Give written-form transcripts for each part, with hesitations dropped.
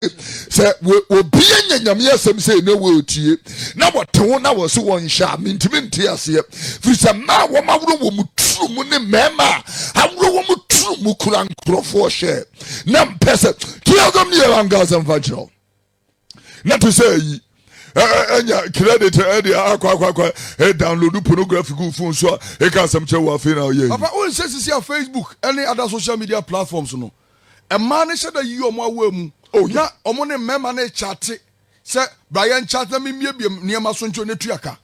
say we be nyame asem say no we otie na wote na wo so won hya mentimi ase fi say ma wo mawro wo mutru mu ne mema awro wo mutru mu kura nkrofo hye na mpese tiagam ne angazam vagino na to say enya credit akwa download pornographic phone so e can some che wa fe na ye papa o say see Facebook any other social media platforms no e man say da yi omo awa mu na omo ne mema na chat say Brian chat na me biem niam so ncho ne tuaka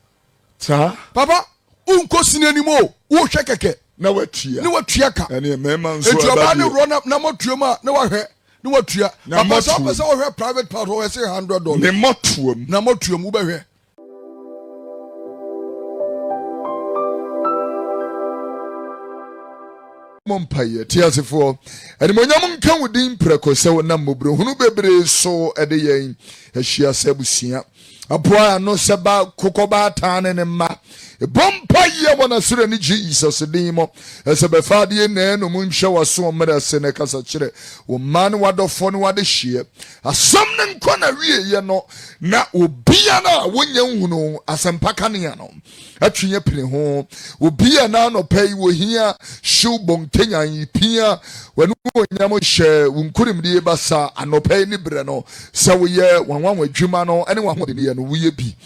sa papa unko sinani mo wo hwe keke na watua ni watuaka ene mema nso ba ne run up na motuama na wa hwe ni watua papa so pese wo hwe private part wo say $100 ne motuam na motuam wo be hwe mompaye tiasefo ene monyam nka wudin prekosew na mobro hunu bebre so ede yen ahia sabusia apoa no seba kokoba tane ne ma bompaye wona sere ni Jesus dimo esebe fade ne no munhwe waso mra sene kasa kire wo man wadofo no wade hie asam ne nkona wie ye no na obia na wonya hunu asempaka ne ya no atwenye pire ho obia na no pay wo hia shubon Kenya pia wanu nyamo hye wunkurimdie basa anopɛ ni bre no sɛ woyɛ wanwan wadwuma no ene wahode ne no woyɛ bi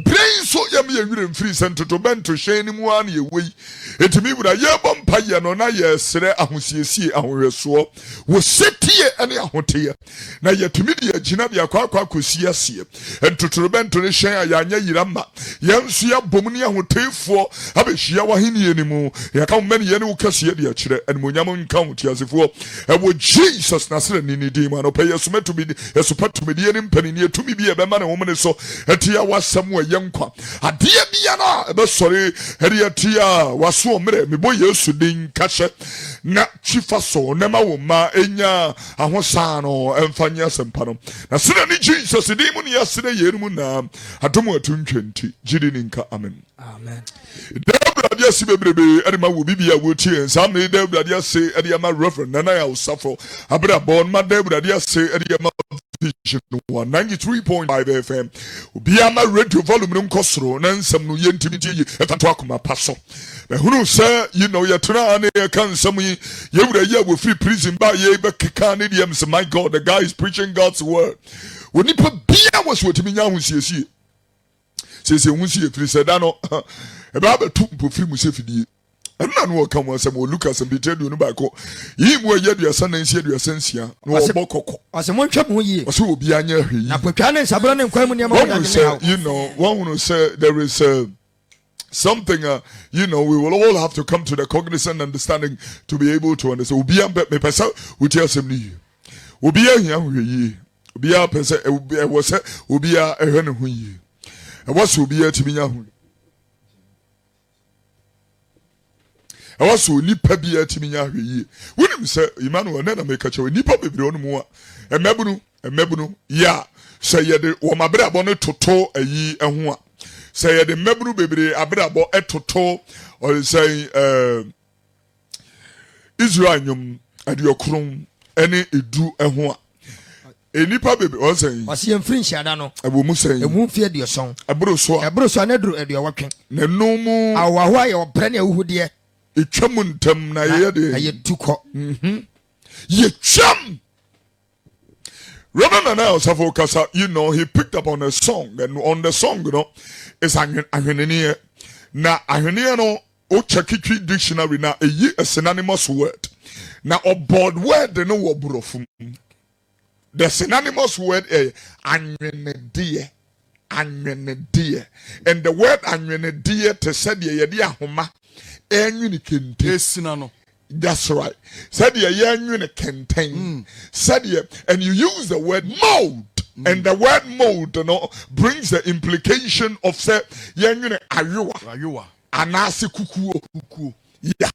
brain so yam ye wire mfiri sentoto bento hye ni mu an ye wei etimi bura ye bompa ye no na ye sere ahosiesie ahohweso wo setie ene ahoteɛ na ye tumi de agina de akwa kosi asie entotoro bento ne hye ayanya yirama ye nso ya bom ne ahotefo abehia wahenie ni mu ya ka mmani ye ne wo kase de akire ene monyam nka hotiasefo wo Jesus na sere ni ni dim anopɛ ye someto bi ye sopato bi ye ni mpani ni etumi bi ye bema ne wo mene so etia wasam yenkwa adie bia na ebe sori heriatia waso mre mebo Yesu din kache na chifa so na ma wo ma enya ahosa no emfanya sempa no na sene ni Jesus din mu ne yasene yeru na adomu atuntwenti gidi ninka amen amen Dabrade asi bebrebe ade ma wo bibia wo tie nsam ne Dabrade asi ade ma reverend na ya usafo abra bon ma Dabrade asi ade ma 93.5 FM Obiama radio volume nkosoro na nsam no yentimi tie etato akoma paso ehunu say you know yetra na ye kan nsam yi yewura ye wo free prison ba ye be keka ne dem say my God the guy is preaching God's word woni pa bia was wotimi nya husiesie sese hunsie free say da no e ba ba tu mpo free mu se fidie na no come on some Lucas and Peter do no back yi mu ye duasa na nsia duasa nsia no obokoko ase mo ntwa mo yi ase obi anya hwe yi na pwatwa ne nsabra ne nkwan mu ne ma you know one who say there is something you know we will all have to come to the cognizant understanding to be able to understand obi am me pesa uti asem ni obi ahia hwe yi obi a pesa e wo se obi a ehwe ne ho yi e wo se obi a timinya ho awaso nipa bia timinya hwe yi wonim se Emmanuel na make chawe nipa bebre onum a emebunu ya se yede wo mabrabo ne toto ayi eho a se yede mebunu bebre abrabo etoto or say Israel nyum adiokron ene edu eho a enipa bebre o say wase mfiri hyiada no ebomu say emu fie de oson ebroso na duru eduowatwe na nomu awaho aye obre ne ehuhude etwam ntam na ye de aye tukọ ye cham Reverend and Elsafo Kasa, you know, he picked up on a song, and on the song, you know, is ahwenenie. Na ahwenenie no, o chekitwi dictionary na a synonymous word. Na oboard word no wo burofum. The synonymous word is ahwenedie. Ahwenedie. And the word ahwenedie te said ye de ahoma. Enyu ni kente sinano. That's right. Said ye yenyu kenten. Said ye, and you use the word mold. And the word mold, you know, brings the implication of say yenyu ayuwa. Anasi kuku. Yeah.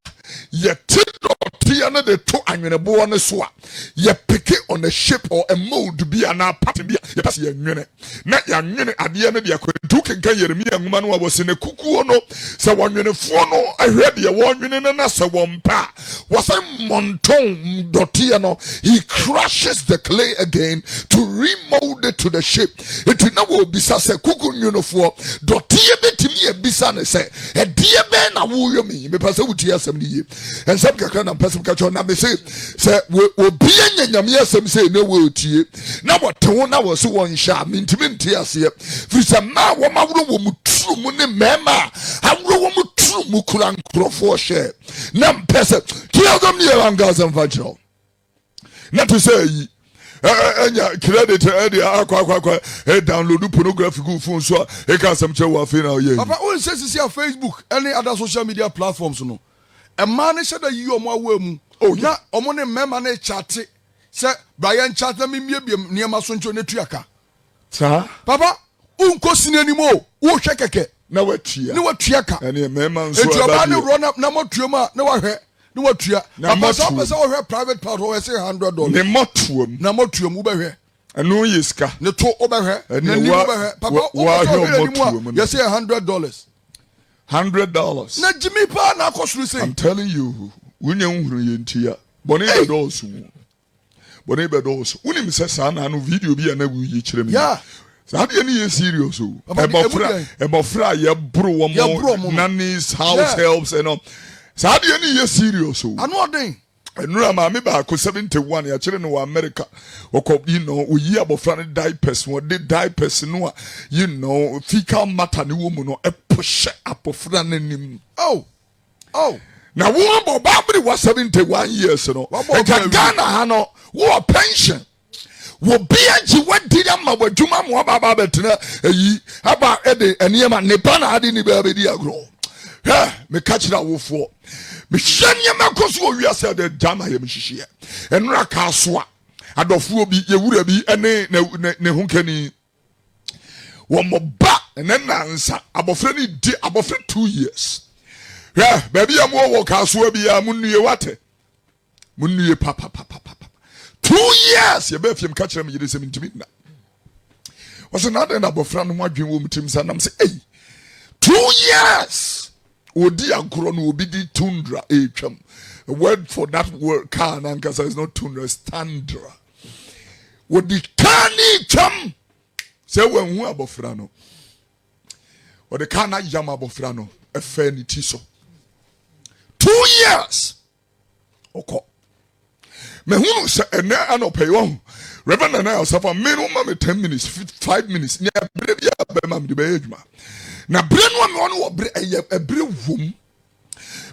Ye tidot dɔteɛ no de to anweneboɔ no so a yɛpeke on a shape or a mold bi anaa pattern bi a yɛpɛ sɛ yɛnwene na yɛanwene adeɛ no de akɔntu kenka Yeremia nwoma no a wɔse ne kukuo no sɛ wɔnwenefoɔ no ahwɛ deɛ wɔnwene no na sɛ wɔmpɛ a wɔsɛ mmɔnton dɔteɛ no he crushes the clay again to remold it to the shape. Enti na wɔbisa sɛ kuku nwenofoɔ dɔteɛ bɛtumi yɛbisa ne sɛ ɛdeɛ bɛn na woyɛ me mepɛ sɛ wotie asɛm no yie ɛnsɛm kakra na mpɛ sɛ mka kyerɛ na me se sɛ obia nya nyame asɛm sɛ ne wɔtie na wɔte ho na wɔ so wɔnhyɛ a mentimi nte aseɛ firi sɛ ma wɔmaworo wɔ mu turu mu ne mmarima a aworo wɔ mu turu mu kura nkurɔfoɔ hyɛ na mpɛ sɛ tiasɛm ne yɛ anka asɛm fa kyerɛ na to sɛ yi enya credit edi akwa download pornography go phone so e ka asɛm kyerɛ wɔ afei na ɔyɛ papa o nse sisi a Facebook any other social media platforms no e ma ne hyɛ da yi ɔmo awa mu na ɔmo ne mema ne chate sɛ Brian chat na mimie biem niema so ncho ne tuaka sa papa unko sinani mo wo hwɛ kɛkɛ na watua ne watua ka ɛne mema nso aba ne ro na motua ma na wahwɛ ne watua papa so pɛ sɛ wɔhwɛ private part wɔ sɛ $100 ne motuam na motuam wo bɛhwɛ ɛno yɛ sika ne to wo bɛhwɛ ne ni wo bɛhwɛ papa wo bɛhwɛ motuam yɛ sɛ $100 $100 na Jimmy pa na akɔsoro sɛ I'm telling you wonya nhuru yɛ ntia bɔne bɛ dɔɔso bɔne bɛ dɔɔso wonim sɛ saa na no video bi a na wuyi kyerɛ me yeah saa deɛ ne yɛ serious o ɛbɔfra a yɛboro wɔn nannies house helps ɛno saa deɛ ne yɛ serious o ano ɔden ɛnura maame baako 71 yɛkyerɛ no wɔ America wɔkɔ oyi abɔfra no diapers wɔde diapers no a fecal matter ne wɔ mu no ɛpohyɛ abɔfra no anim na wɔn abɔ baabere wɔ 71 years no ɛka Ghana ha no wɔwɔ pension wɔbi agye wadi ama w'adwuma ma wɔbaba bɛtena ayi aba ɛde nneɛma nepa na ade ne bɛbɛdi agorɔ meka kyerɛ awofoɔ mehyɛ nneɛma kɔ so wɔ wiase de gyama yɛ mehyehyɛ ɛnora kaa so a adɔfoɔ bi yɛwura bi ɛne ne ho kani wɔmmɔ ba ɛnɛ nansa abɔfra no di abɔfra 2 years baabi a mowɔ kaa soa biaa monnue wate monnue papapapapa 2 years yɛbɛafie mka kyerɛ me yere sɛ mentimi nna wɔsɛ na adɛn na abɔfra no ho adwen wɔ mu tirim sa nam sɛ ei 2 years odi agorɔ no obi di tundra etwam a word for that word car nankasa is not tundra it's tundra odi tani twam sɛ wanhu abɔfra no ɔde car na yam abɔfra no ɛfɛ ne ti so 2 years ɔkɔ mehunu sɛ ɛnɛ anɔpɛ yɛ Reverend and I suffer me no ma me 10 minutes 5 minutes ne abere bia bɛma me de bɛyɛ adwuma na bere no me ɔno wɔ bere ɛyɛ bere wom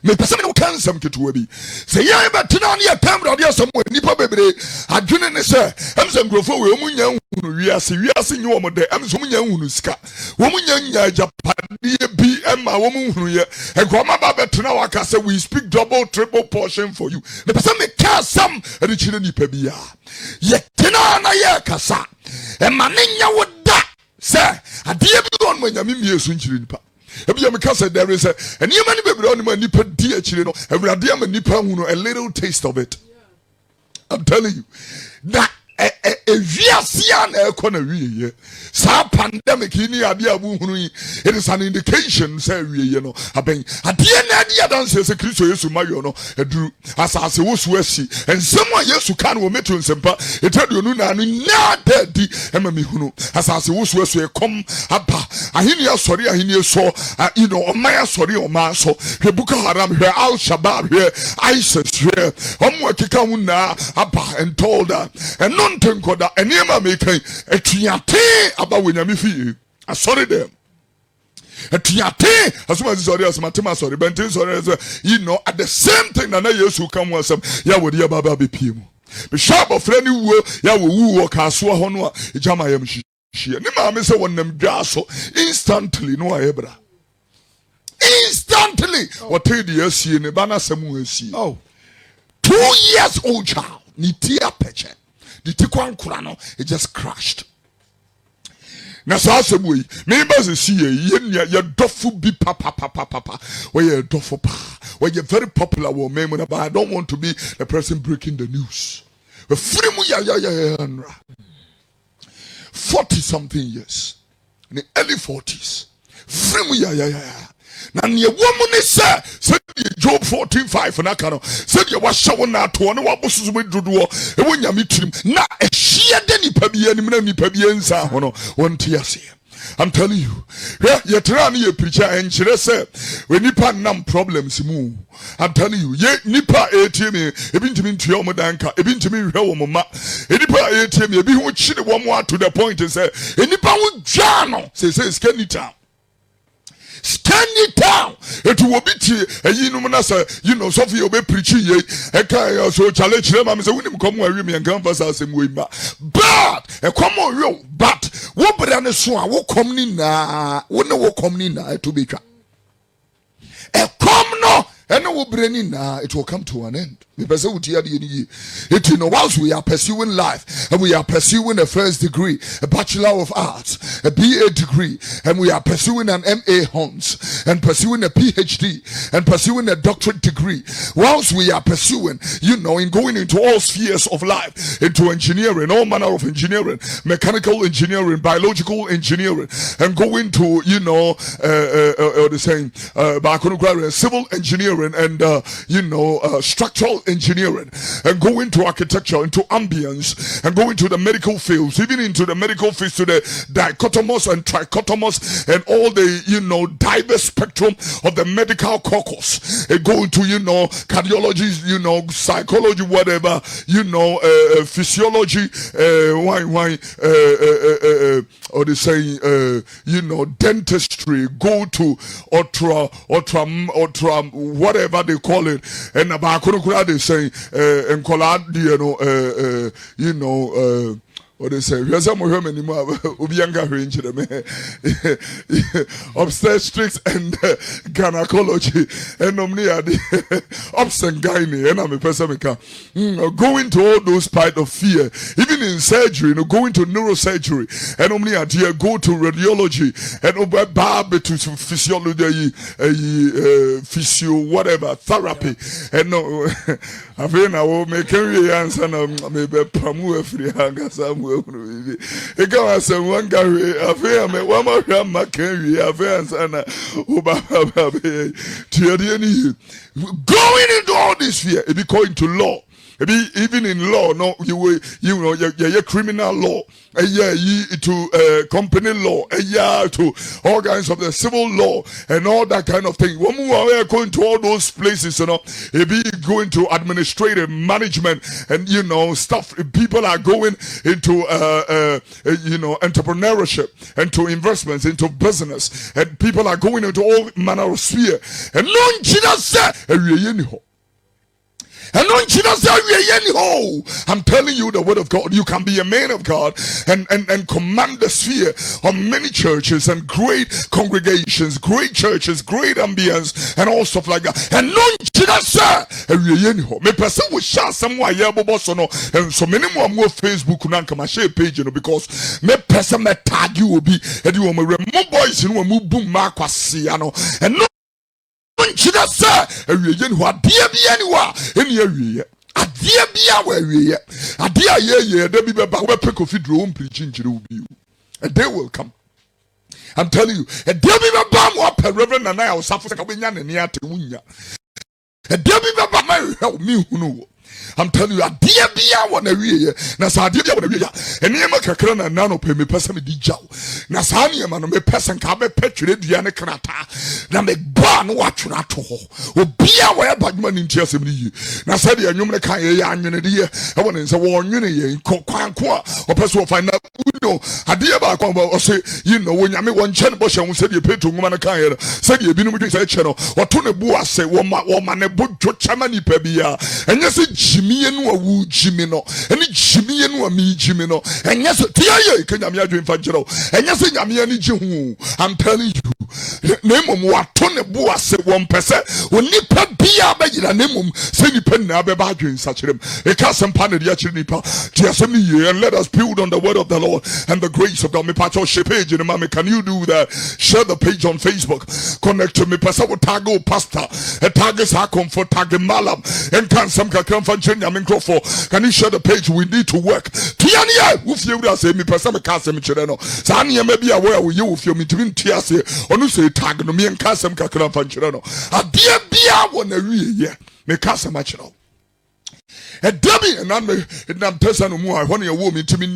me pese me no kansam ketewa bi sɛ yɛn bɛtena ne yɛ tamra de asɛm wɔ nipa bebree adwene ne sɛ ɛmsɛ nkurɔfoɔ wɔ mu nya hunu wiase nye wɔ mo de ɛmsɛ mu nya hunu sika wɔ mu nya japadeɛ bi ɛma wɔ mu hunu yɛ ɛkɔma ba bɛtena waka sɛ we speak double triple portion for you me pese me kasam ɛde kyerɛ nipa bia yɛtena na yɛ kasa ɛma ne nya wo da sɛ adeɛ bi wɔn mo nyame mie so nkyerɛ nipa ebi am ka say there is a nneɛma ne bebree on ma nipa di akyire no Awurade ama nipa hu no a little taste of it. I'm telling you that ewiase na ekɔ na wiye saa pandemic ni ade abu hunu yi it is an indication say wiye no aben ade na ade adanse se Kristo Yesu mayo no eduru asase wo so asi ensem a Yesu kan wo metro nsempa etadu nu na no nya dadi ema me hunu asase wo so asu ekom aba ahini asori ahini so omai asori oma so hwe Boko Haram hwe Al Shabaab hwe ISIS hwe omo akeka hu na aba and told her and non tenkoda enema mekan etuate aba wonyame fie asori dem etuate asuma sorry asuma tema sorry benten sorry at the same thing na Yesu kam wasam ya wodi ya baba be pie mu be sharp of friend wo ya wo wo kaso ho no a ejama yam hie ne ma me se wonnam dwa so instantly no ayebra instantly what did you see ne bana samu asi 2 years old child ni tia peche the tikwan kura no it just crashed na saa asɛm wei me ba se see ye dɔfo bi papa we ye dɔfo pa we ye very popular wo me but I don't want to be the person breaking the news. We free mu ya 40 something years in the early 40s free mu ya na ne woman ne say Job 14:5 na kano said you was showing na to ne wabosusu be dodo e wonya mitirim na ehia de nipa bi anim na nipa bi ensa ho no wonte ase. I'm telling you, ye try na ye preacher and chire say we nipa nam problems mu. I'm telling you, ye nipa ATM ebi ntimi ntua o modanka ebi ntimi hwe wo mama e nipa ATM ebi ho chire wo mo to the point say e nipa wo dwa no say scanita stand it down. It will be you know, Sophie will be preaching ye. I so challenge them. I'm saying, when come where me and Nkwaseasem way but a come on you, but what brand so what come in na what come in na to be a come no and no brain it will come to an end. Whilst we are pursuing life and we are pursuing a first degree, a Bachelor of Arts, a BA degree, and we are pursuing an MA Hons and pursuing a PhD and pursuing a doctorate degree, whilst we are pursuing, you know, in going into all spheres of life, into engineering, all manner of engineering, mechanical engineering, biological engineering, and going to, you know, the same civil engineering and you know, structural engineering, and go into architecture, into ambience, and go into the medical fields, even into the medical fields, to the dichotomous and trichotomous and all the, you know, diverse spectrum of the medical caucus, and go into, you know, cardiology, you know, psychology, whatever, you know, physiology, or they say, you know, dentistry, go to ultra whatever they call it, and about they say and collab, you know, what they say, we are some women anymore, Ubianga range them, obstetrics and gynecology, and omnia obs and gynae, and I'm a person going to all those part of fear, even in surgery, you know, going to neurosurgery, and omnia dear, go to radiology, and over barb to physiology, physio, whatever, therapy, and no, I've been I will make a answer, maybe Pamu free e ga say one guy afia me one more ma can we afia sana going into all this fear it be going to law. Even in law, no, you know, your criminal law, to company law, to all kinds of the civil law and all that kind of thing. When we are going to all those places, you know, it be going to administrative management and, you know, stuff. People are going into, you know, entrepreneurship and to investments, into business, and people are going into all manner of sphere. And no, Jesus said, and no, I'm telling you the word of God. You can be a man of God and command the sphere of many churches and great congregations, great churches, great ambience, and all stuff like that. And no, me person will share somewhere here, and so many more Facebook and share page, you know, because me person me tag you will be, and you will remove boys and move boom Nkwaseasem, and no. Chida say ewiye ho ade bia ni wa eni ewiye ade bia wa ewiye ade ayeye da bi beba we pe Kofi Oduro preaching chire ubi a day will come. I'm telling you, a day bi beba mo pe Reverend Nana ya osafo se ka benya ne ne ate wunya a day bi beba ma help me hunu. I'm telling you, a dear bia one a year. Nasa dear one a year. And Yama Kakran and Nano pay me person with the jow. Nasania man, me person cabe petri diana crata. Now make barn watch not to. O bia where bagman in tears of me. Nasadia, you make a young idea. I want to say, warn you, in Kokwa, or person will find out. You know, a dear back or say, you know, when you make one channel bush and said you pay to woman a kind, said you've been with this channel, or Tony Bua say, woman, a book to chamani pebia, and yes, Jimmy and Wu Jimmy no, and Jimmy and me Jimmy no, and yes, Tia, can you doing Fajro, and yes, I'm telling you, Nemum wato ne bo ase won pese onipa bia ba yira nemum se nipa na be ba dwen sacherem e ka sempa na dia chiri nipa ti asem ye and let us build on the word of the Lord and the grace of God. Me patch share page in mama, can you do that? Share the page on Facebook, connect to me pesa wo tag o pastor e tag sa comfort tag Mallam and can some kakran fan chen yamin crofo. Can you share the page? We need to work tiania wo fie wura say me pesa me ka sem chire no sa ne ma bia where we you fie me timi ntiase onu say tag no me nka sem kakran fan chire no adie bia wo na wie ye me ka sem chire no a dummy and I'm person who I want your woman to me,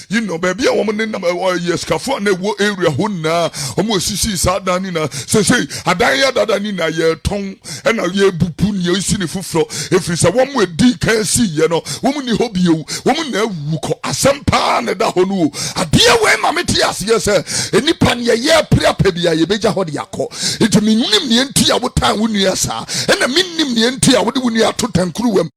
you know, baby, a woman in yes, Cafon, area, Huna, almost see Sadanina, say, I die that Nina, your tongue, and a year bupun, you see the foot. If it's a one with D can see, you know, woman, you hope you, woman, a some pan at the Honu, a dear way, Mametias, yes, sir, any pan ya prayer pebia, ye beja hodiako, it mean the entire what time when you are, and a minim the entire what when you are to Tankruem.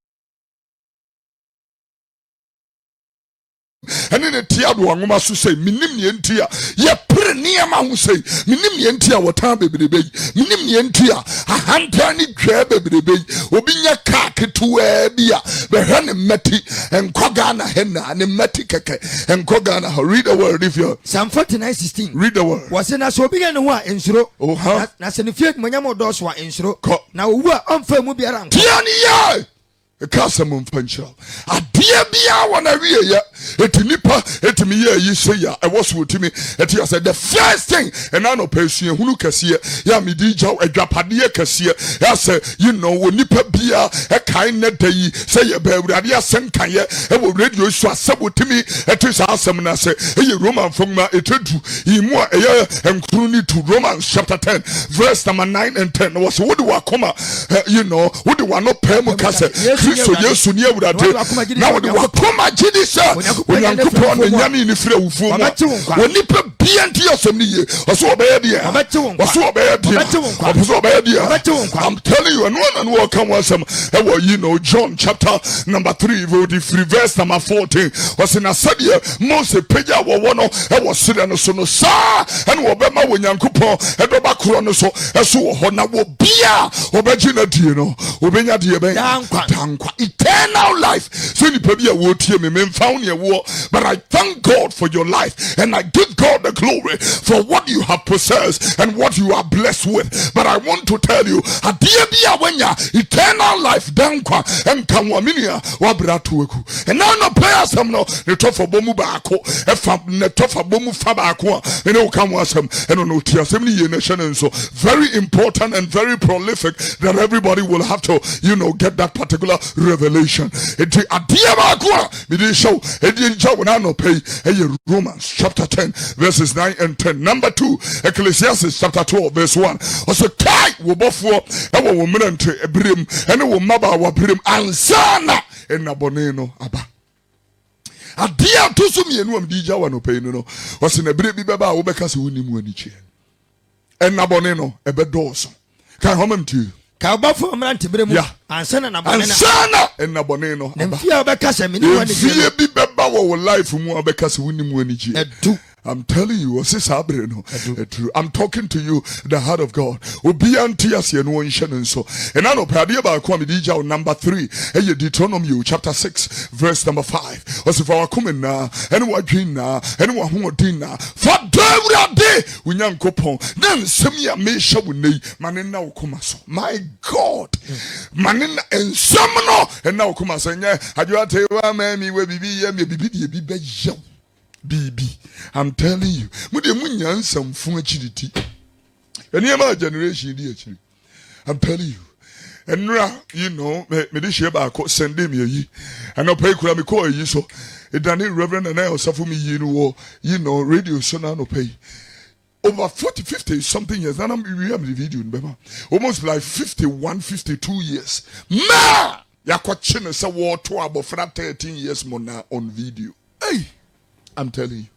And in a tiado angoma so say minim ye ntia ye pre niama hu say minim ye ntia wota bebrebe minim ye ntia ahanta ni dwa bebrebe obi nya ka ketua bia be hwe ne meti enkoga na hena ne meti keke enkoga na. Read the word if you Psalm 49:16. read the word. Was na so obi nya ho a ensuro na se ne fie monyam do so a ensuro na owu a omfa mu biara nko tiani ye Kasamum Punchal. A dear Bia one a rear, etinipa, etimi ye say ya, I was with me, et he said the first thing, and I know person who look as here, Yamidija, a Japadia Cassia, yes, you know, when Nipa Bia, a kind day, say a Beradia Sankaya, and will radio so sub to me, et is awesome, and I say, hey, Roman from my etudu, he more a year and crony to Romans chapter 10, verse number 9 and 10 was what do I come, you know, what do I not pay Mukasa. So yes, you near that now the Wakoma Jidisa, when you put on the Yami in the free when you put BNT or some year, or so bad, or so bad, I'm telling you, and one and walk on some, you know, John chapter number 3, verse number 14 was in a Sadia, Mose Peja, one I was sitting on the Sono Sa, and Wabema when Yankupo, and Robacurono, and so Hona will be a Obagina Dino, Obenya Diabe. Eternal life. So you probably a word here, me found your war, but I thank God for your life and I give God the glory for what you have possessed and what you are blessed with. But I want to tell you, a dear bia wenya eternal life dankwa and kamwaminia wabratueku. And now no players some no the tough bomu bako and the tough bomu fabako and no kamwasem and no tiasemi nation and so very important and very prolific that everybody will have to, you know, get that particular revelation. It Romans chapter 10 verses 9 and 10. Number 2, Ecclesiastes chapter 12 verse 1. Also kai wo bofo e wo mmerante ebrim ene wo maba wa brim ansana enaboneno aba. Adia to so mienu am dija wa no pay no. Was na bire bi beba wo beka se woni mu ani chie. Enaboneno ebedoso. Kan homam tu ka ba fo mrante bere mu ansana na bonena ansana na boneno na mfia obeka se mini wani fie bi beba wo life mu obeka se woni mu ani ji edu. I'm telling you, I'm talking to you, the heart of God. And I know number 3, Deuteronomy chapter 6, verse number 5. Was if our coming now, anyone dream now, anyone who would dinner. For day, we young coupon, then Semia may show me, Manina Kumaso. My God, Manina and Samano, and now Kumasanya, I do tell you, mammy, will be BB, I'm telling you, Mudian some fungity. And your generation, dear, I'm telling you. And now, you know, Medishia send him ye, and no pay Kuramiko, you so it done it, Reverend, and I suffer me, you know, radio, so now no pay. Over 40, 50 something years, and I'm the video, remember? Almost like 51, 52 years. Ma! Yakwachin is a war to about 13 years more now on video. Hey! I'm telling you.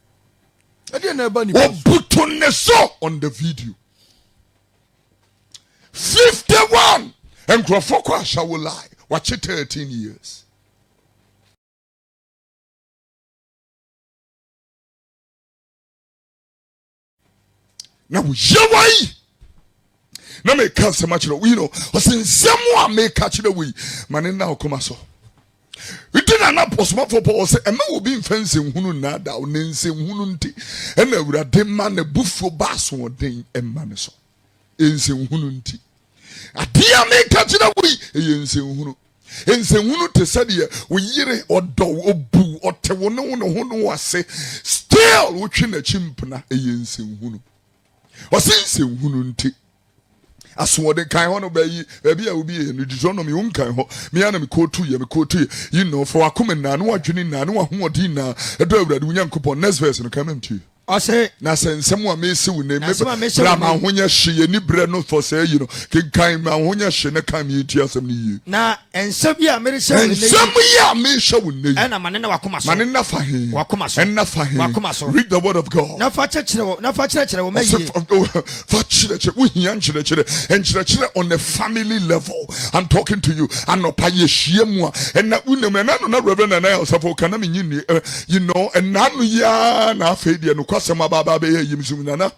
I didn't know about on the video. 51 and Grafokwa shall lie. Watch it 13 years. na wo yewai na me ka se ma kire we know nsemu a me ka kire we mane na okoma so itina na posoma for Paul say ema wo bi mfanse nhunu na da o nense nhunu nti ena Awurade ma na bufo ba so oden ema ne so ense nhunu nti adia me ka kire we ense nhunu te said ye we yire odo obu otewo ne ho no wase still wo twe na chimpna ense nhunu o sense nhunu nti aswode kan ho no ba yi bia obi e no Deuteronomy kan ho me ana me kotu ye you know for akoma na no adwene na no ahoɔden na edo Awurade Nyankopɔn next verse no come to you I say na sensem wa me se wo na me bra ma honya hye ni bre no for say you know kan ma honya hye ne kan me ti asem ni yi na ensem ya me hye wo ne ensem ya me hye wo ne na mane na wakoma so mane na fa he wakoma so na fa he wakoma so read the word of God na fa kyerɛ wo ma yi fa kyerɛ wo hia kyerɛ on a family level I'm talking to you anopa ye hye mu a na unam na no na reverend na ya osafo kana me nyini you know na no ya na afa die no kwasem ababa be yimsum nana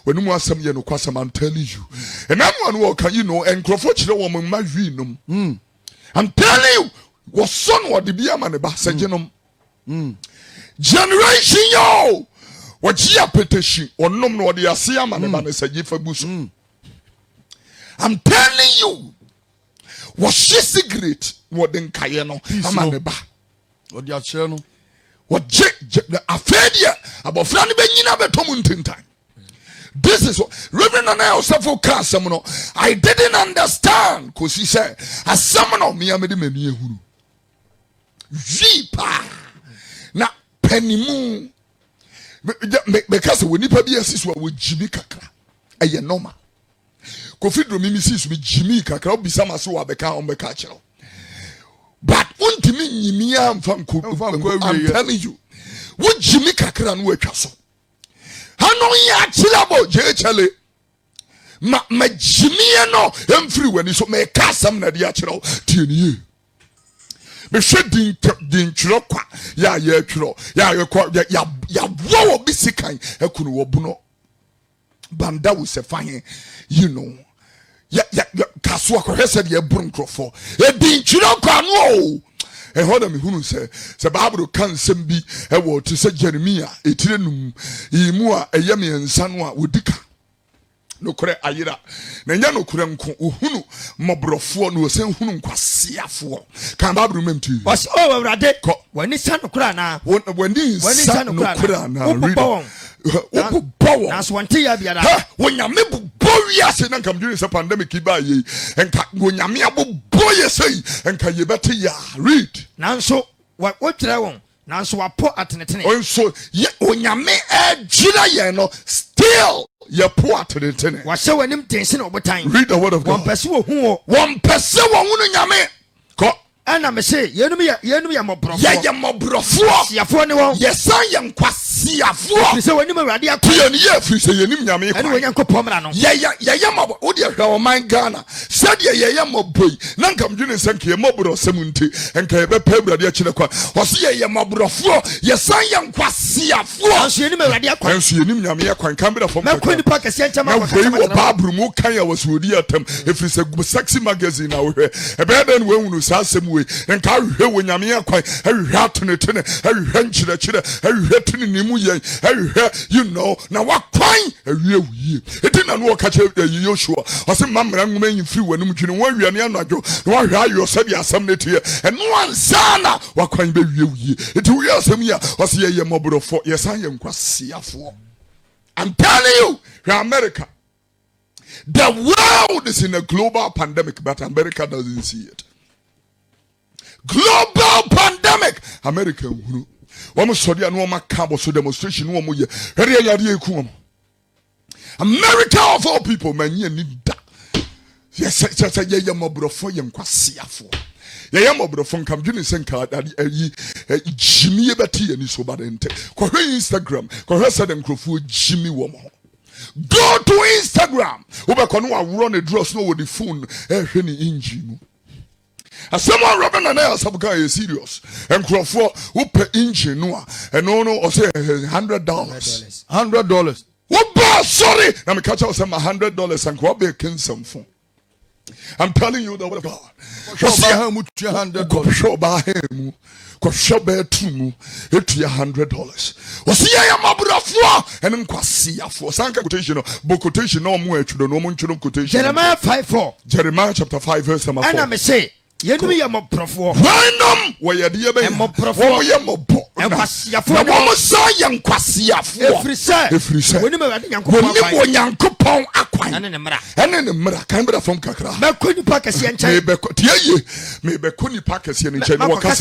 wenu mu asem ye no kwasem I'm telling you and I'm one who can you know enkrofo kire wo ma hwi nom I'm telling you was son what the bia man ba sagenom generation yo what gia petition onom no de ase ama ne ba ne sage fa busu I'm telling you was she secret what den kaye no ama ne ba what dia kire no what afedia abofra ne benyina betom ntintan. This is what Reverend Anaya Osafo Kasem no I didn't understand cause he said as someone of me amedi meni ehunu jipa na penimu because we nipa bi asiso we jimi kakra eye normal Kofi Oduro mi sisu mi jimi kakra obisa maso wa beka on beka kire but untimi nyimi amfa nko I'm telling you wo jimi kakra no atwa so hano ya chilabo je chale ma jimi no emfiri wani so me kasam na dia kire tieni me hwe din twiro kwa ya twiro ya wo bisikan ekunu wo buno banda wo se fahe you know ya kaso akohese de eburu nkrofo e din twiro kwa no e hoda me hunu se Bible kan sem bi e wo to se Jeremia etirenum imu a eyam yensa no a wodika no kore ayira na nya no kore nko ohunu mobrofo no se hunu nkwaseafo kan Bible memti was Awurade wani san kora na wani san kora na na so wante ya biara wonyame bobowia se na kam dwene se pandemic ba ye enka wonyame aboboye sei enka ye bete ya read nanso wotire won nanso wapo atenetene onso wonyame adwira ye no still ye po atenetene wahye wanim tense na obotan read the word of God one person wo hu nyame ko ana me say yenum ya mobrofo ya mobrofo siafo ne won yesan ye nkwasiafo se wanim Awurade akoye ne ye firi se yenim nyame kwa ene Onyankopɔn mra no ya mobo wo de hwa o man Ghana said ye moboi na nkam dwene sanke ye mobro semunti enka ye bepa Awurade akire kwa o se ye mobrofo yesan ye nkwasiafo anso yenim Awurade akwa anso yenim nyame kwa nkambira fom na kwani pa kase nchama kwa kase wo babru mu kan ya wasodi atam efiri se sexy magazine na wo hwe ebe den we hunu sa asem we enka hwe wo nyame akwa hwe atonetene hwe nchire hwe tuni nimu ye hwe you know na wakwan hwe wuye etina no ka che Yoshua o se mamra nwuma yin free wanum twini won hwe ne anadwo na hwe ayo se bi asam ne tie eno ansana wakwan be hwe wuye eti wo asam ya o se ye mobrofo ye san ye nkwasiafo. I'm telling you, America, the world is in a global pandemic, but America doesn't see it. Global pandemic, America. Demonstration. America of all people, man, you need that. Yes, yeah, mobrofo ye nkwasiafo. Yeah, mobrofo kam dwene senka Jimmy beti ani so badente. Ko Instagram, ko said nkrofo Jimmy wo mo. Go to Instagram. Ubekọ no awuro ne dross no with the phone hwe ni engine. As someone Robin and I sabuka is serious. Nkrofo wo pe engine no a eno no o say $100. $100. What bad sorry. Now me catch us some $100 and go be some phone. I'm telling you the word of God. $100. Was here Mabrafua and Nkwaseasem. Sanka quotation, book quotation, no more to the normal quotation. Jeremiah 5:4. Jeremiah chapter 5, verse number 4. And I may say, Yenumi Yamoprofo. Random, where you're dear baby, Moprofo, Yamopo, and Nkwaseasem, every say, when you are Yankupon Aquine, and in the Mara, Canberra from Kakra, Makuni Packers, maybe Kuni Packers in Chenwaka,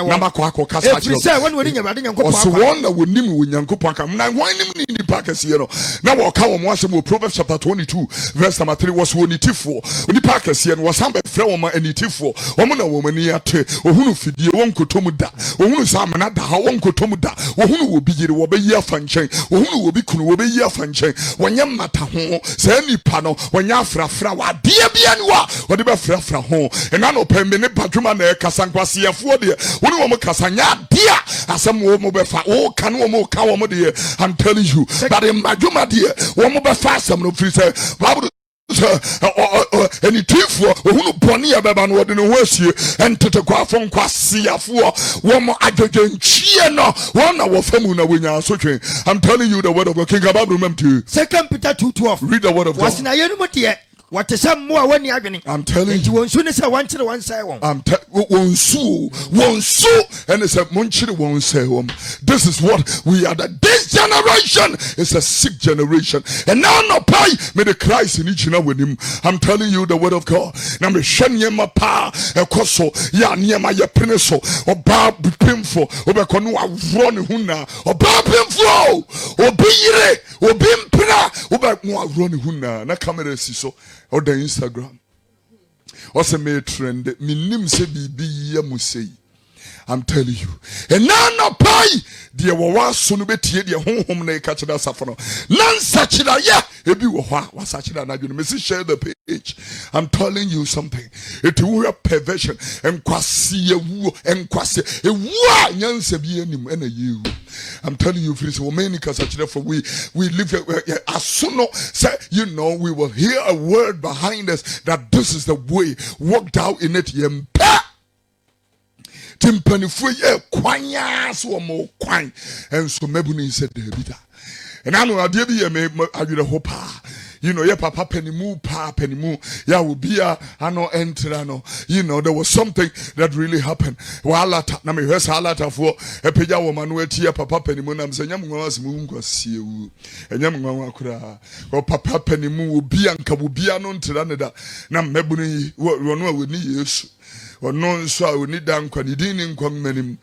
Namaquaco Casa, when we're in a was one that would name with Yankupaka. Now, why name the Packers here? Now, I'll come once more. Proverbs chapter 22, verse number 3 was one Tifo. When the Packers here was some Froma and Tifo. Woman yate ohunu fidie wonko tomuda ohunu samana da ha wonko tomuda ohunu wo bigire wo be yi afanchen ohunu wo bi kunu wo be yi afanchen wonya mata ho sa nipa no wonya afrafra wa de bia ni wa wo de be frafra ho ena no pembe ne badwuma na ekasa Nkwaseafo de woni wo mo kasanya dia asem wo mo be fa wo kan wo mo ka wo mo de I'm telling you that in badwuma de wo mo be fa asem no free say Bible any tifo who boni abeba no de no wasie entete kwafo Nkwaseafo wo mo adwogen chie no won na wo famu na wonya asotwe. I'm telling you the word of God. King Bible remember to 2 Peter 2:12. Read the word of God. Wasina yenu mo de what is some more when you are getting? I'm telling you, one soon as I want to one say one. I'm one so, and it's a munchie won't say one. This is what we are. This generation is a sick generation, and now no pay may the Christ in each and with him. I'm telling you the word of God. Now me shanye ma pa e koso ya niema ye peneso oba pimfo obekonu awro ne huna oba pimfo obiyire obimpra obekonu awro ne huna na camera si so or the Instagram. What's a me trend? Minim se bibi ya musei. I'm telling you. And now no pay. Dear wa sunu betie dear home na catch that safano. Nan sachida ya ebi wo hwa wa sachida na dwene. Me share the page. I'm telling you something. It will perversion and Nkwase ewu nyanse bi anim na yewu. I'm telling you, friends, we live asuno say, you know, we will hear a word behind us that this is the way. Walked out in it, yempa. Timpani fu ye kwanya so mo kwan. And so mebuni said the and I know I did be me the hope. You know, yeah, papa penimu, yeah, will be I know enter, no. You know, there was something that really happened. While na me heard halata for a peja woman where tia papa penimu, I'm saying, Yamwas mungo see you, and Yamwa or papa penimu will be and kabubia non tiranada, nam mebuni, what we need. Or non so we need down quanidin come menim.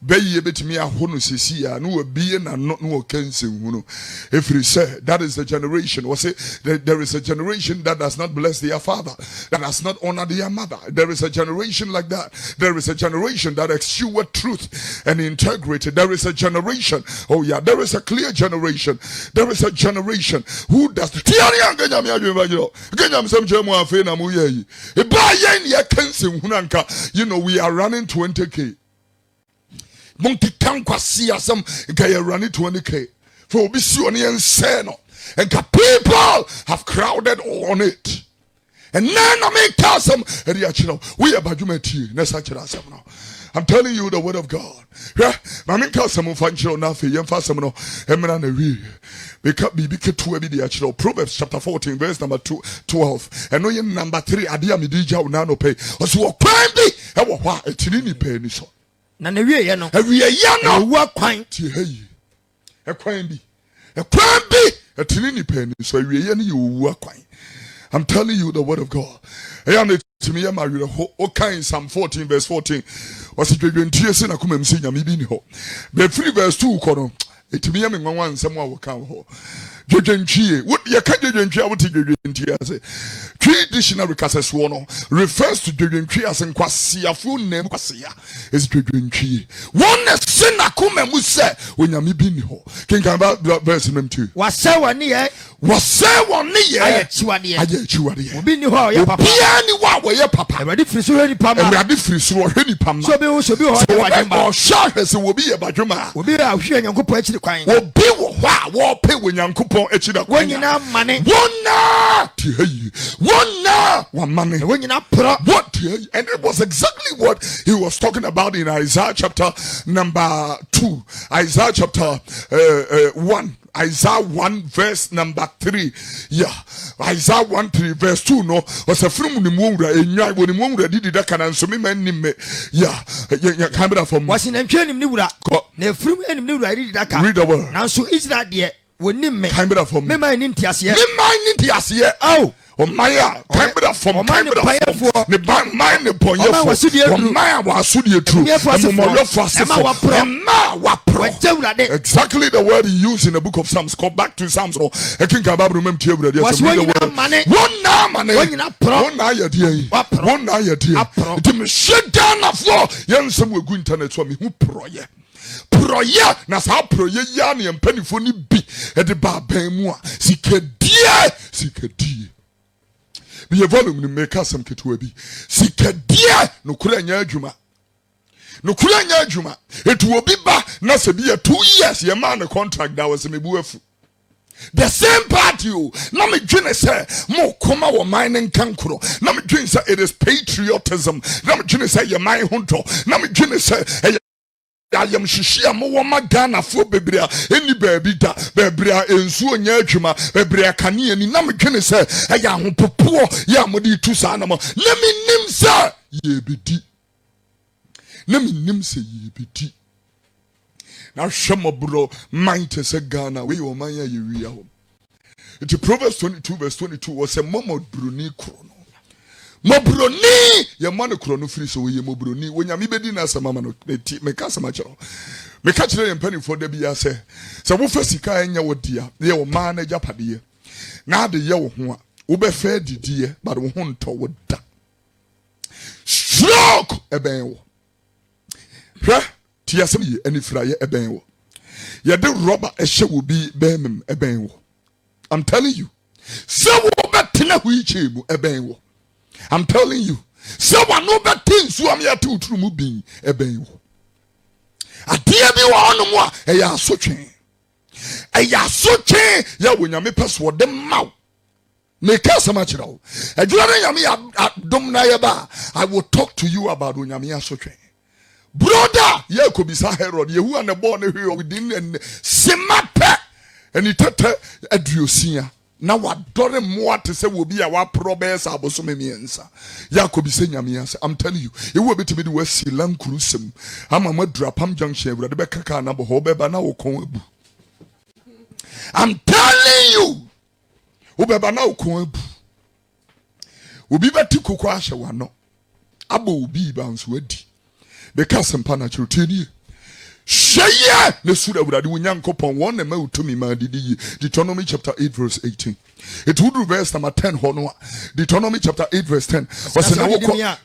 Bay ye bit me a hono sisia, no being and not no kensing. If you say that is the generation, was it that there is a generation that does not bless their father, that does not honor their mother. There is a generation like that. There is a generation that eschew truth and integrity. There is a generation, oh yeah, there is a clear generation. There is a generation who does the you know, we are running 20K. Monkey Nkwaseasem guy running 20K. For Bisuani Seno. And people have crowded on it. And none of me tell some we are Bajumeti. Now. I'm telling you the word of God. Yeah, Mammy Casam Fancho Nafi, Yamfasamno, Emerana. Because Bibika to every day, Proverbs chapter 14, verse number 12. And no number 3, Adia Midija Nano pay. Was what crime be? A tiny penny so. Nanaria Yano, every year, what quaint, hey, a crime be. A crime be a tiny penny, so you work quaint. I'm telling you the word of God. I am to me, I'm okay, Psalm 14, verse 14. Was it when tears in a come and sing a meeting ho? But 3 verse 2, Kono. It me, I'm one, someone will come home. Judge, what you can't do, I would take you. Three dictionary cases refers to Judge as Nkwaseafo name Nkwaseya is Judge. One sin a come and we say when you mean ho. King about verse 2. Was so near was say one year. I get you. Obi ni ho ya papa. Bia ni wa wo ye papa. Awurade firi so hwe ni pama. Awurade firi so hwe ni pama. So be ho badwuma. O sha hwe se wo bi ye badwuma. Obi a hwe Nyankopɔn akiri kwan. Obi wo ho a wo pe wo Nyankopɔn akiri kwan. Wonyina mane. Wonna ti hayi. Wonna wa mane. Wonyina pro. What? And it was exactly what he was talking about in Isaiah chapter number 2. Isaiah chapter 1. Isaiah 1 verse number 3. Yeah. Isaiah 1 3 verse 2 no. Was a film ni mwura enwa woni mwura didi da kana nso me man nim me. Yeah. Yeah, camera from. Was in entwe nim ni wura. Na film enim ni wura didi da ka. Read the word. Na so Israel de woni me. Camera from. Me man nim tiase. Me man nim tiase. Oh. Maya, camera from camera from the mind the boy Maya was the truth. Exactly the word he used in the book of Psalms. Go back to Psalms. I think about remember the one idea. It shut down the floor. Young some will go internet for me who proye. Proye na sa proye yani and penny for ni be at the bar bemwa. Sikadie. Be a volume to make us some ketuabi. Sikadie no kuranya juma. No kuranya juma. It will be back. Nasa be a 2 years. Your man a contract that was a mebuefu. The same party. Nami June say more koma or mining kankuro. Nami June say it is patriotism. Nami June say your mind hunter. Nami June say I am shishia mo wama Ghana for bebria any baby da bebria ensuo nya adwuma bebria kane ani na medwene se eya hopopo ya modi tu sa na mo na minim se ye bedi na minim se ye bedi na hwemo bro mind se Ghana we o man ya ye wi ya ho. It's Proverbs 22 verse 22 was a momo bruni krono Mobroni, your man chrono free so we mobroni. When you be dinner, some mamma me cast much. Me catch them penny for the beer say. So we first see car in your dear, they were man a japadia. Now the yellow one, ube fair dear, but we won't toward that. Stroke a bang. Tiasami, any fryer a bang. Ya do robber a show will be bam a bang. I'm telling you. So what tina we chibu a bang. I'm telling you, someone no better things who am here to moving a ben. A dear be one more, a ya so chain. A ya so chain, ya when you may pass what them mouth. Make us a much now. A yami at Domnayaba, I will talk to you about when you so chain. Brother, ya could be Saherod, you and the born here within and Simapa and it Adooso. Now what done more to say will be our probes abosomemiensa. Yakobi senyamias. I'm telling you, it will be to be the West Silan Crusum. I'm a mudra pam junction with the Becca number Hobeba now Koebu. I'm telling you, Ubeba now Koebu. Ubi better kukwasha wano. Abu be bounce wedi. The cousin panachu tini. Shaya Nesuda would do Yankopon one and to me, my Deuteronomy chapter 8, verse 18. It would reverse number 10 Honor. Deuteronomy chapter 8, verse 10. Was an hour.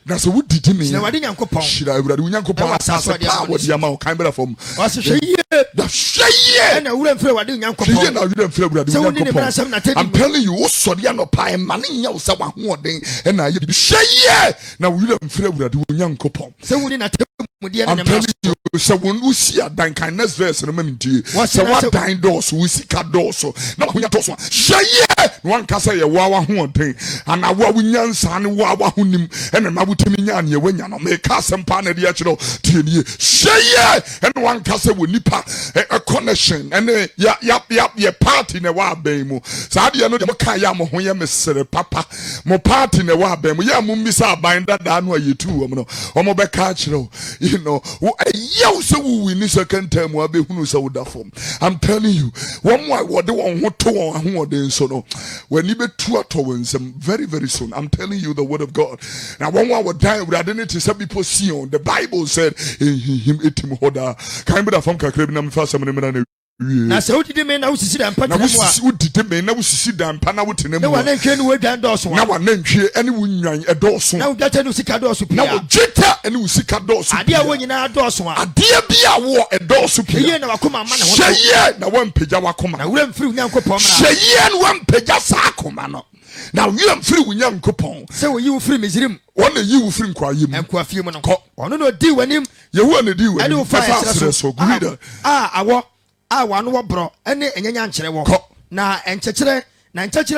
That's a wood did me. Should I would do Yankopon as a power with the amount kind of from was a shaya. The shaya and I wouldn't feel what doing Yankopon. I'm telling you, Sodiano Pie, money, someone more day, and I shaya. Now we don't feel what doing Yankopon. So we didn't. I'm telling you, so when we see a dine kindness verse, remember, so what dine doors, we see cat doors, so now we are talking. Shaya, one can say a wawa thing, and a wawinian son, wawa hunim, and a mabutimian, you when you make us some pan at the actual TV. Shaya, and one can say we nipa a connection, and yap, your party in a wa bemo. So I don't know the Kayamo, when you miss papa, more party in a wa bemo, Yamumisa binder down where you two, or more becachero. You know, so we need second term will be who knows that form. I'm telling you, one more what they want to who they so no. When you be two towards them very, very soon. I'm telling you the word of God. Now one more would die with identity. Some people see on the Bible said him eat him hoda. Can't be that from Kakribinam first. Na se odi me na usisi da mpati na tete me na wosisi dan pa na wotena na mu wanantwie no wadwan dɔɔso na wanantwie ene wonwan ɛdɔɔso na wodwata no sika dɔɔso pia na wodweta ene wosika dɔɔso ade a wo nyinaa dɔɔso a ade bi a wo ɛdɔɔso pia yeye na wakoma ama ne ho hyɛyɛ na wampagya wakoma na wura mfiri Nyankopɔn mra hyɛyɛ na wampagya saa akoma no na wura mfiri Nyankopɔn sɛ woyi wo firi Misrim wɔn na yi wo firi nkwaye mu nkwa fie mu no ɔno na odi w'anim Yehowa na di w'anim ɛne wo fa ɛsrɛ so gurida awɔ a wano wɔ borɔ ɛne ɛnyanya nkyerɛ wɔ na nkyɛkyerɛ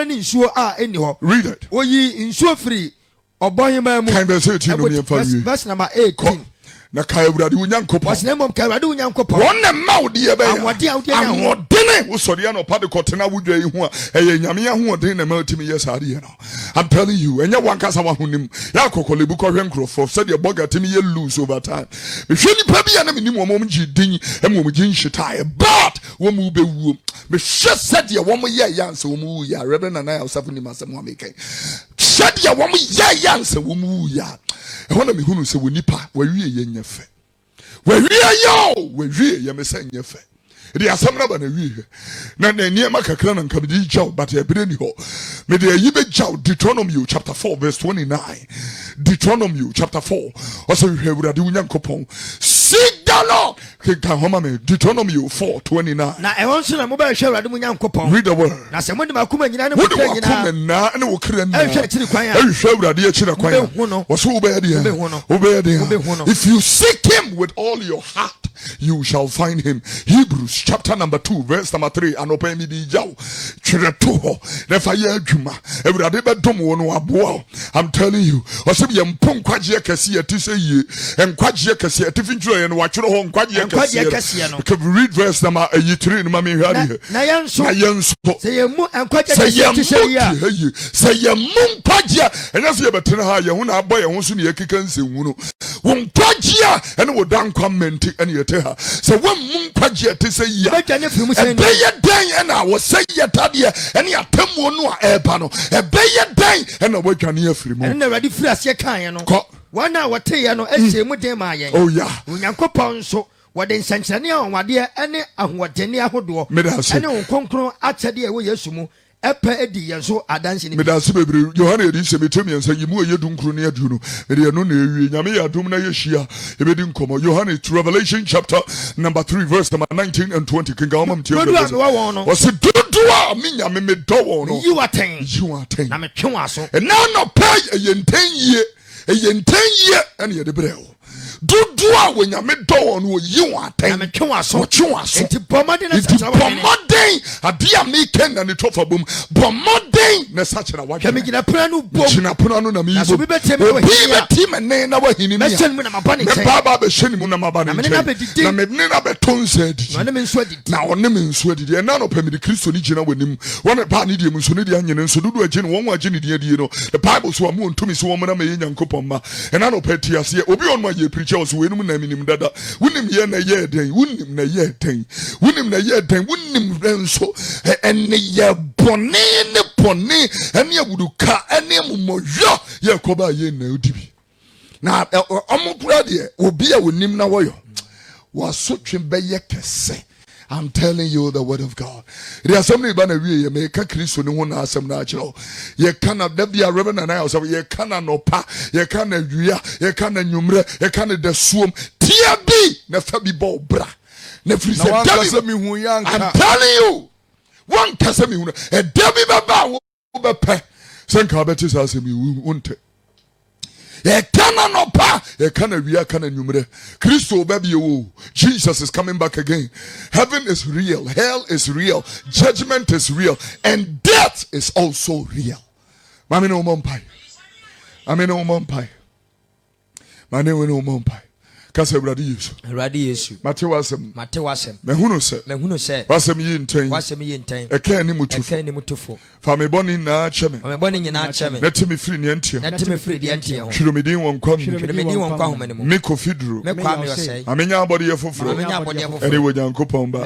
ne nsuo a ɛni hɔ read it oyi nsuo firi ɔbɔnhema mu kan bɛ sɛ ti no ne fa wie verse number 18 na kai Awurade wo Nyankopɔn wɔsena mmom ka Awurade wo Nyankopɔn wɔn na ma wo deɛ bɛyɛ ahoɔden a wodeɛ ne ho ahoɔden wo sɔre ano pa de kɔtena wo dwa yi ho a ɛyɛ nyame ahoɔden na ma timi yɛ saa deɛ no I'm telling you ɛnyɛ wankasa wahonim yɛ akɔkɔlebu kɔhwɛ nkurɔfoɔ sɛdeɛ bɔga timi yɛ lose over time mehwɛ nipa bi a na menim wɔn gye din ɛma wɔn gye nhyetaeɛ but wɔn mu bɛwuo mehwɛ sɛdeɛ wɔn yɛ yansa wɔn wu yɛ Reverend Nana Osafo nim asɛm wɔn ameka sɛdeɛ wɔn yɛ yansa wɔn wu yɛ ɛhɔ na mehunu sɛ wɔ nipa wɔwie yɛ nyɛ fɛ wɔwie yɛ me sɛ nyɛ fɛ ɛde asɛm na ba na wie na nneɛma kakra na nka mede gyaw but ɛberɛ ni hɔ mede ayi bɛgyaw Deuteronomy chapter 4 verse 29 Deuteronomy chapter 4 ɔsɛ hwehwɛ Awurade wo Nyankopɔn seek the Lord kenka homa me Deuteronomy 4:29 na ɛhɔ nso na mobɛhwɛ Awurade mo Nyankopɔn read the word na sɛ mode makoma nyinaa ne mokra nyinaa ne wo kra ɛhwɛ akyiri kwan a ɛhwɛ Awurade akyiri kwan a wɔso wobɛyɛ deɛ if you seek him with all your heart you shall find him Hebrews chapter number 2 verse number 3 anɔpa mi di gyaw twerɛ to hɔ na fa yɛ adwuma Awurade bɛdom wo no aboa I'm telling you ɔsɛ yɛ mpo nkwagyeɛ kɛse yɛte sɛ yie nkwagyeɛ kɛse yɛte fintwerɛ yɛ no watwerɛ hɔ nkwagyeɛ kɛse no can read verse number 3 no ma me hwɛ adeɛ na yɛnso sɛ yɛmu nkwagyeɛ kɛse sɛ yɛmu nkwagyeɛ ɛnyɛ sɛ yɛbɛtena ha yɛho na abɔ yɛn ho so ne yɛkeka nsɛnwu no wo nkwagyeɛ ɛne wo da nkwa mmɛnti ɛne yɛte ha sɛ woammu nkwagyeɛ te sɛ yia ɛbɛyɛ dɛn ɛna wɔsɛ yɛ tadeɛ ɛne atammuo no a ɛɛba no ɛbɛyɛ dɛn ɛna woadwane afiri mu ɛno na Awurade firi aseɛ kaeɛ no wɔn a wɔteeɛ no ahyɛ mu den maa yɛn Onyankopɔn nso wɔde nsɛnkyerɛnne anwadeɛ ne ahoɔdene ahodoɔ ɛne wo kronkron akyɛdeɛ ɛwɔ Yesu mu ɛpɛ edi yɛn so adansi ni. Medase bebree Yohane yɛde sɛ metemi yɛnsa yi mu ɛyɛ dunkuru ne aduo no mede ɛno na ɛwie nyame yɛ adom na yɛhyia ɛbɛdi nkɔmmɔ Yohane to Revelation chapter number 3 verse number 19 and 20 kenka wɔma mtiɛ ɔsɛ dodo a me nyame medɔ wɔn no yi watɛn na metwe wɔn aso ɛna nɔpɛ ɛyɛ ntɛn yie ɛne yɛde brɛ wo dodo a wɔnyame dɔ wɔn no wɔyi wɔn atɛn na metwe wɔn aso nti bɔmmɔden adeɛ a meka na ne tɔfa bom bɔmmɔden na sakyera wadwene gyina pono no bom gyina pono no na meyi bom obi bɛti me ne na wahini me mɛbaaba bɛhyɛ ne mu na maba ne nkyɛn na mene na bɛtɔ nsa adidi na ɔne me nso adidi ɛna no pɛ mede Kristo ne gyina w'anim wɔne baa ne deɛ mu nso ne deɛ anyene nso dodo agye no wɔn agye ne deɛ die no the Bible so a mo ntumi so wɔn na mɛyɛ Nyankopɔn ma ɛna no pɛ ti aseɛ obi ɔno ayɛ preacher so wɛnum na minim dada wonim yɛ na yɛ den wonim na yɛ den wonim nso ɛne yɛ bɔne ne pɔne ɛne awuduka ɛne mmɔyɔ yɛ kɔba yɛ na odi bi na ɔmo kura deɛ obi a wonim na wɔyɔ wasotwe bɛyɛ kɛse. I'm telling you the word of God. The assembly ban a we make Kristo ni ho na asem na akyerɛ. Ye kana da bia Reverend Nana Osafo ye kana no pa, ye kana wia, ye kana nwumre, ye kana da suom. Tia bi na fa bi bɔ bra. Na firi sɛ da bi mi hu yanka. I'm telling you. One kasa mi hu. E da bi baba wo bɛpɛ. Sɛ nka bɛte sa asem yi wonte. Ye kana no pa, ye kana wia kana nwumre. Kristo baby wo. Jesus is coming back again. Heaven is real, hell is real, judgment is real, and death is also real. Mami no mompai. Mami no mompai. Mami no mompai. Kasa Awurade Yesu. Matewasem. Mehunu sɛ. Wasem yi ntɛn. Ɛka ni mutufo. Fa me bɔne nyinaa kyɛ me. Nɛte me firi neɛ ntia ho. Hwere me din wɔ nkwa mu. Me Kofi Oduro. Amenya abɔdeɛ foforɔ. Ɛne wɔ Nyankopɔn ba.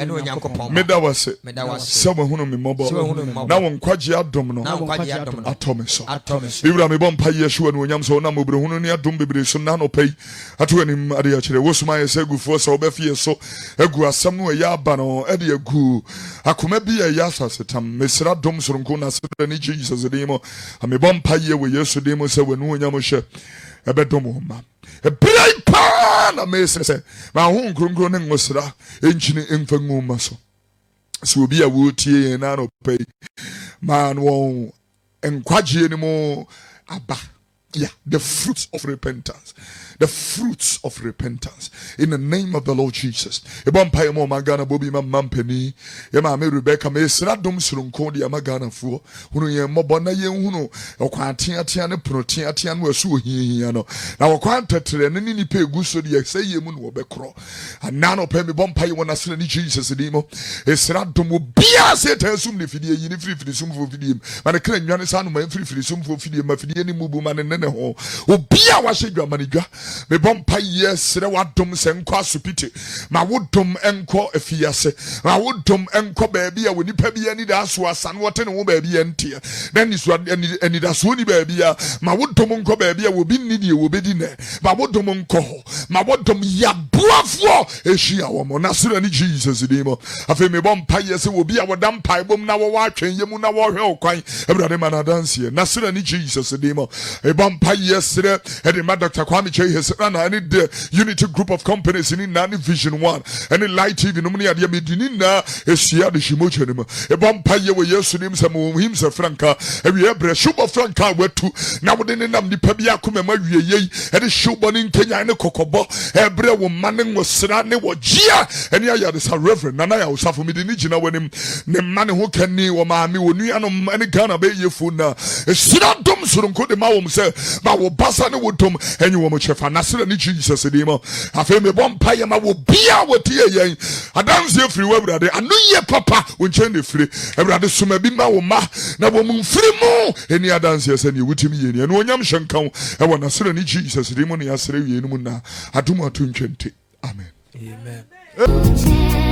Meda wase. Sɛ wahunu me mmɔbɔ. Na wo nkwagye adom no. Atɔ me so. Bibra me bɔ mpa yɛ hyewa no onyam sɛ wonam obrɛhunu ne adom bebree so na anɔpa yi. Ato anim ade chere wo suma yese gufo so obefie so egu asam no ya aba no e de egu akoma bi ya asase tam mesra dom soronko na se ni Jesus demo amebom paye we Yesu demo se wenu onyam hye ebe dom ma e bia pa na mesese ma hu nkronkro ne ngosra enchini emfangu ma so so obi a wo tie na no pay man won enkwaje ni mo aba. Yeah, the fruits of repentance. The fruits of repentance. In the name of the Lord Jesus. Ebon pa mo magana bobi ma mampeni. Ye ma me Rebecca me sra dom surunko de magana fuo. Hunu ye mobo na ye hunu okwa atia ne protein atia no asu ohia no. Na okwa tetre ne ni pe egu so de say ye mu no obekro. Anano pe me bom pa ye wona sra ni Jesus di mo. Esra dom bia se tansum ne fidie yi ne frifiri sum fo fidie. Ma ne kra nwane sa no ma frifiri sum fo fidie ma fidie ni mubu ma ne ho obia wa hye manigwa me bompa yesre wadom se nkwa asopite ma wodom enko afiase ma wodom enko baabi a wonipa bia ni da so asa no wote ne wo baabi entie then is ani da so ni baabi a ma wodom enko baabi a wobi ni die wobedi ne ma wodom enko ma wodom ya boafo ehia wo mo na sira ni Jesus di mo afi me bompa yese wobi a wodam pai bom na wo atwen yemu na wo hwe okwan ebrade manadanse na sira ni Jesus di mo Pay yesterday, and my Dr. Kwame Che has run any Unity Group of Companies in Nani Vision 1, and in Light TV, no money at Yamidina, a Sia de Shimochanim, a Bompire were yesterday, some of him, Sir Franca, and we have a Shuba Franca were two. Now, within the Namdi Pabiakum and Maria, and a Shuban in Kenya and a Kokobo, a Brea woman was Serane, what Gia, and Yaya is a reverend, and I was for me the Nijina when him, the man who can knee or mammy, when you are no any kind of baby food now. A Sinan Domson could the Mallams say. Ba wo basa ne wodom enyu wo mo chefa na sere ni Jesus di mo afa me bom paye ma wo bia wotie yen adanse free wo Awurade anu ye papa wo nchen de free Awurade soma bi ma wo ma na wo mu free mo eni adanse se ne wutimi ye ni enu onyam hyenkan e wo na sere ni Jesus di mo ne asere wie nu mu na adom ato ntwente amen. Amen.